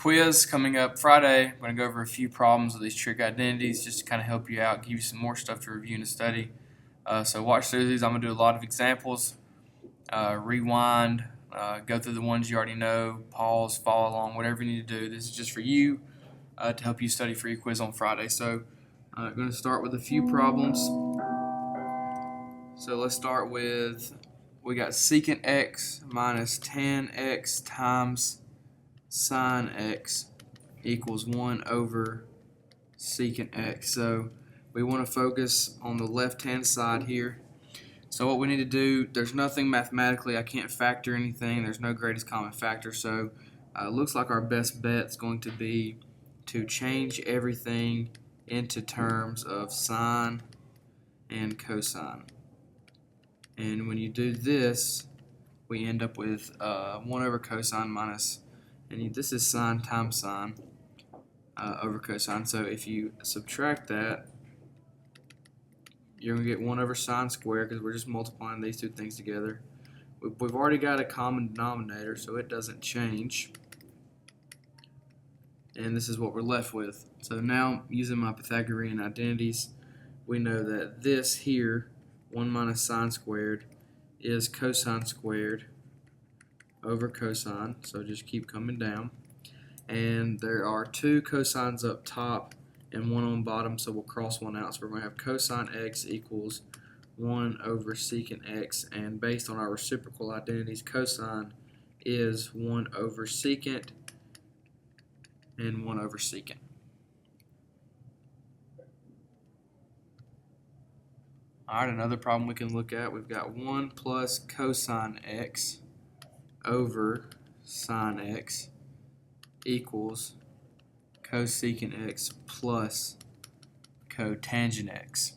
quiz coming up Friday. I'm going to go over a few problems with these trick identities just to kind of help you out, give you some more stuff to review and to study. So watch through these. I'm going to do a lot of examples, rewind, go through the ones you already know, pause, follow along, whatever you need to do. This is just for you to help you study for your quiz on Friday. So I'm going to start with a few problems. So let's start with, we got secant x minus tan x times sine x equals 1 over secant x. So we want to focus on the left hand side here. So what we need to do, there's nothing mathematically, I can't factor anything, there's no greatest common factor, so it looks like our best bet is going to be to change everything into terms of sine and cosine. And when you do this, we end up with 1 over cosine minus, and this is sine times sine over cosine. So if you subtract that, you're going to get 1 over sine squared because we're just multiplying these two things together. We've already got a common denominator, so it doesn't change. And this is what we're left with. So now, using my Pythagorean identities, we know that this here, 1 minus sine squared, is cosine squared over cosine, so just keep coming down. And there are 2 cosines up top and 1 on bottom, so we'll cross one out. So we're going to have cosine x equals 1 over secant x, and based on our reciprocal identities, cosine is 1 over secant and 1 over secant. Alright, another problem we can look at, we've got 1 plus cosine x over sine x equals cosecant x plus cotangent x.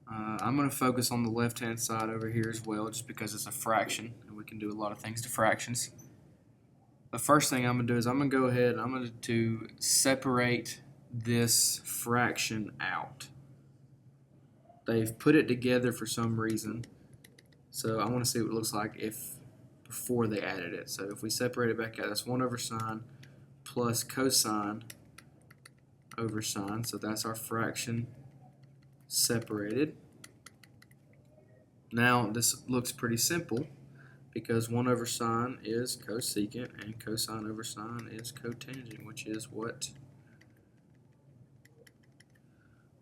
I'm going to focus on the left hand side over here as well, just because it's a fraction and we can do a lot of things to fractions. The first thing I'm going to do is I'm going to go ahead and I'm going to separate this fraction out. They've put it together for some reason, so I want to see what it looks like before they added it. So if we separate it back out, that's 1 over sine plus cosine over sine, so that's our fraction separated. Now this looks pretty simple because 1 over sine is cosecant and cosine over sine is cotangent, which is what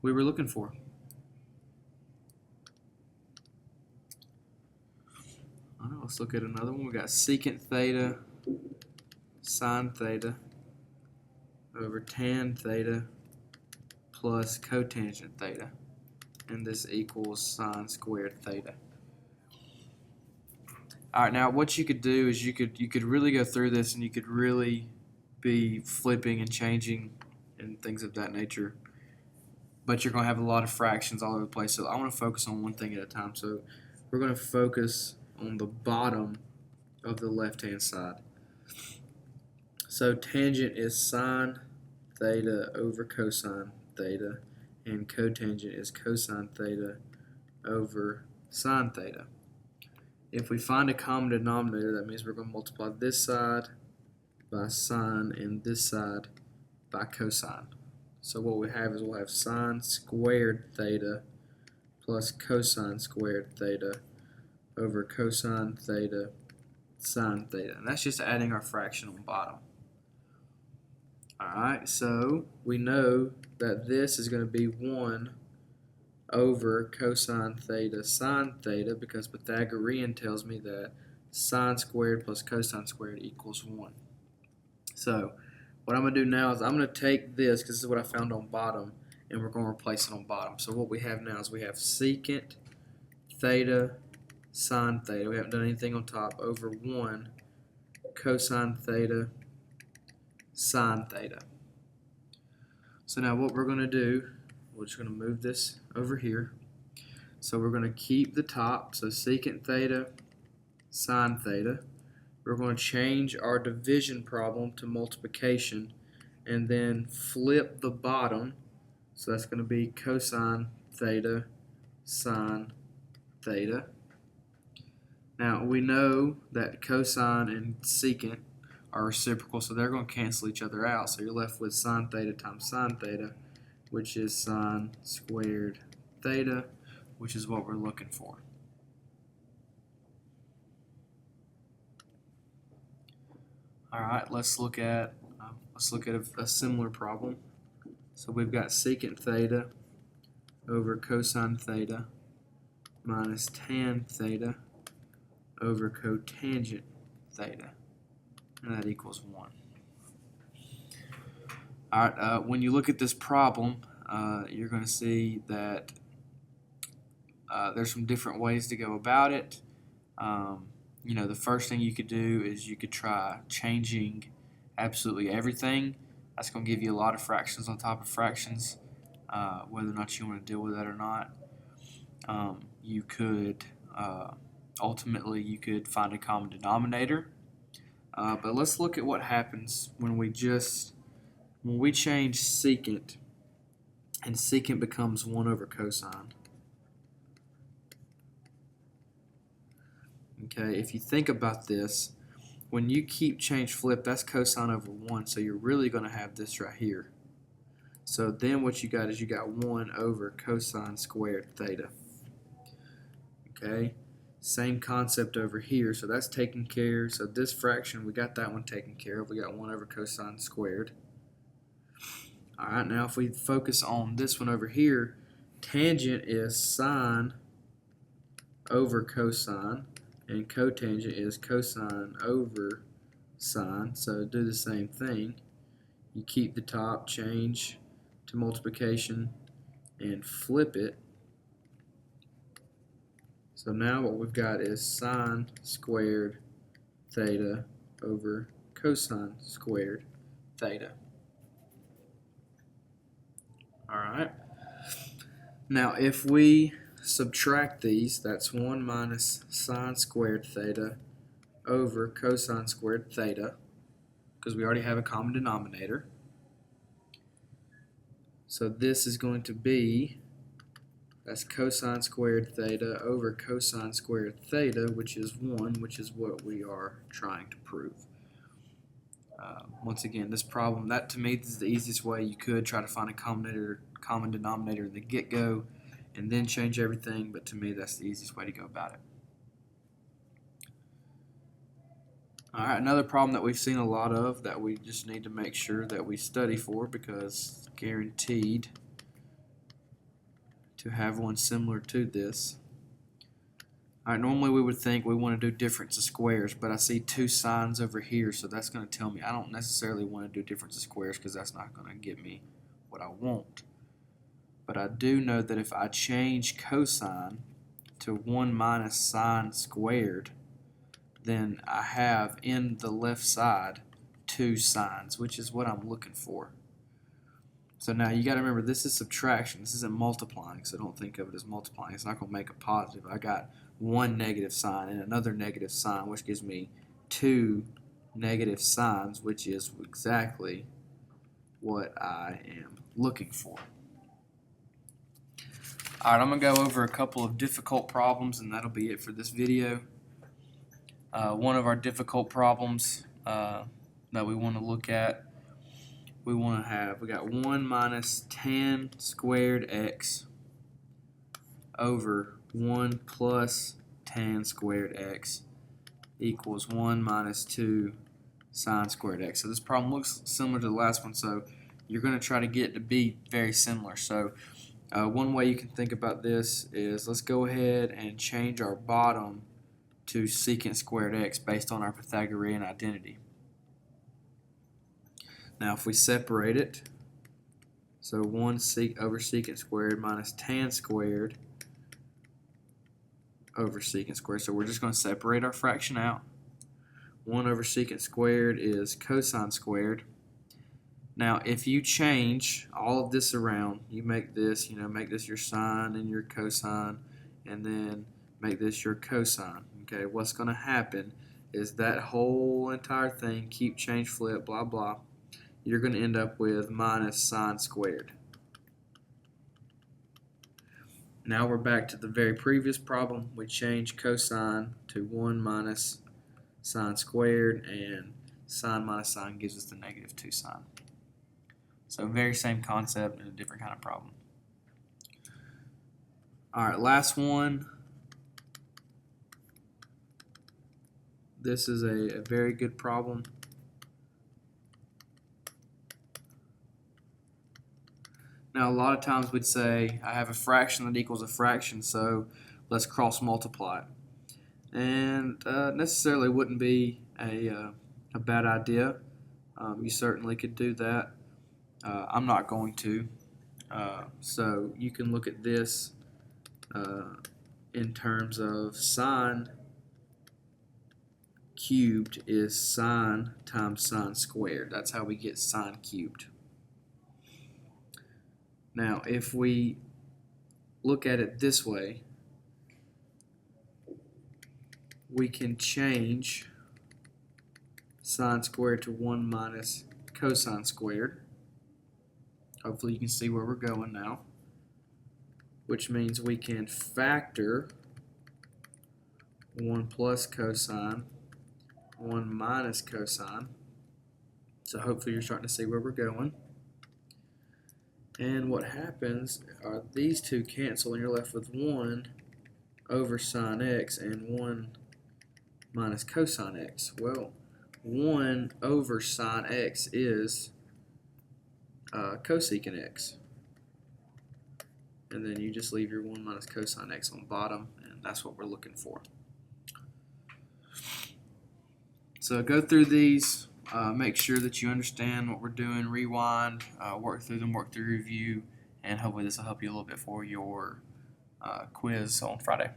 we were looking for. Alright, let's look at another one. We got secant theta sine theta over tan theta plus cotangent theta, and this equals sine squared theta. Alright, now what you could do is you could really go through this and you could really be flipping and changing and things of that nature, but you're going to have a lot of fractions all over the place, so I want to focus on one thing at a time. So we're going to focus on the bottom of the left hand side. So tangent is sine theta over cosine theta, and cotangent is cosine theta over sine theta. If we find a common denominator, that means we're going to multiply this side by sine and this side by cosine. So what we have is we'll have sine squared theta plus cosine squared theta over cosine theta sine theta. And that's just adding our fraction on the bottom. Alright, so we know that this is going to be 1 over cosine theta sine theta because Pythagorean tells me that sine squared plus cosine squared equals 1. So what I'm going to do now is I'm going to take this, because this is what I found on bottom, and we're going to replace it on bottom. So what we have now is we have secant theta sine theta, we haven't done anything on top, over 1 cosine theta sine theta. So now what we're going to do, we're just going to move this over here. So we're going to keep the top, so secant theta sine theta. We're going to change our division problem to multiplication and then flip the bottom. So that's going to be cosine theta sine theta. Now we know that cosine and secant are reciprocal, so they're going to cancel each other out. So you're left with sine theta times sine theta, which is sine squared theta, which is what we're looking for. All right, let's look at a similar problem. So we've got secant theta over cosine theta minus tan theta over cotangent theta, and that equals 1. All right, when you look at this problem, you're going to see that there's some different ways to go about it. The first thing you could do is you could try changing absolutely everything. That's going to give you a lot of fractions on top of fractions, whether or not you want to deal with that or not. You could ultimately you could find a common denominator, but let's look at what happens when we change secant, and secant becomes 1 over cosine. Okay, if you think about this, when you keep change flip, that's cosine over 1, so you're really going to have this right here. So then what you got is you got 1 over cosine squared theta. Okay, same concept over here, so that's taken care of. So this fraction, we got that one taken care of. We got 1 over cosine squared. Alright, now if we focus on this one over here, tangent is sine over cosine, and cotangent is cosine over sine. So do the same thing. You keep the top, change to multiplication, and flip it. So now what we've got is sine squared theta over cosine squared theta. Alright. Now if we subtract these, that's 1 minus sine squared theta over cosine squared theta, because we already have a common denominator. So this is going to be, that's cosine squared theta over cosine squared theta, which is 1, which is what we are trying to prove. Once again, this problem, that to me is the easiest way. You could try to find a common denominator in the get-go and then change everything, but to me that's the easiest way to go about it. Alright, another problem that we've seen a lot of that we just need to make sure that we study for, because it's guaranteed to have one similar to this. Alright, normally we would think we want to do difference of squares, but I see 2 signs over here, so that's going to tell me I don't necessarily want to do difference of squares, because that's not going to give me what I want. But I do know that if I change cosine to 1 minus sine squared, then I have in the left side 2 sines, which is what I'm looking for. So now you got to remember, this is subtraction. This isn't multiplying, so don't think of it as multiplying. It's not going to make a positive. I got 1 negative sign and another negative sign, which gives me 2 negative signs, which is exactly what I am looking for. Alright, I'm going to go over a couple of difficult problems, and that'll be it for this video. One of our difficult problems that we want to look at, we got 1 minus tan squared x over 1 plus tan squared x equals 1 minus 2 sine squared x. So this problem looks similar to the last one, so you're going to try to get it to be very similar. So one way you can think about this is, let's go ahead and change our bottom to secant squared x based on our Pythagorean identity. Now if we separate it, so 1 over secant squared minus tan squared over secant squared. So we're just going to separate our fraction out. 1 over secant squared is cosine squared. Now if you change all of this around, you make this, make this your sine and your cosine, and then make this your cosine. Okay, what's going to happen is that whole entire thing, keep, change, flip, blah, blah, you're going to end up with minus sine squared. Now we're back to the very previous problem. We changed cosine to 1 minus sine squared, and sine minus sine gives us the negative 2 sine. So very same concept in a different kind of problem. Alright, last one. This is a very good problem. Now, a lot of times we'd say, I have a fraction that equals a fraction, so let's cross multiply it. And necessarily wouldn't be a bad idea. You certainly could do that. I'm not going to. So you can look at this in terms of sine cubed is sine times sine squared. That's how we get sine cubed. Now, if we look at it this way, we can change sine squared to 1 minus cosine squared. Hopefully you can see where we're going now, which means we can factor 1 plus cosine, 1 minus cosine. So hopefully you're starting to see where we're going. And what happens are these two cancel and you're left with 1 over sine x and 1 minus cosine x. Well, 1 over sine x is cosecant x. And then you just leave your 1 minus cosine x on the bottom, and that's what we're looking for. So go through these, make sure that you understand what we're doing, rewind, work through them, work through review, and hopefully this will help you a little bit for your quiz on Friday.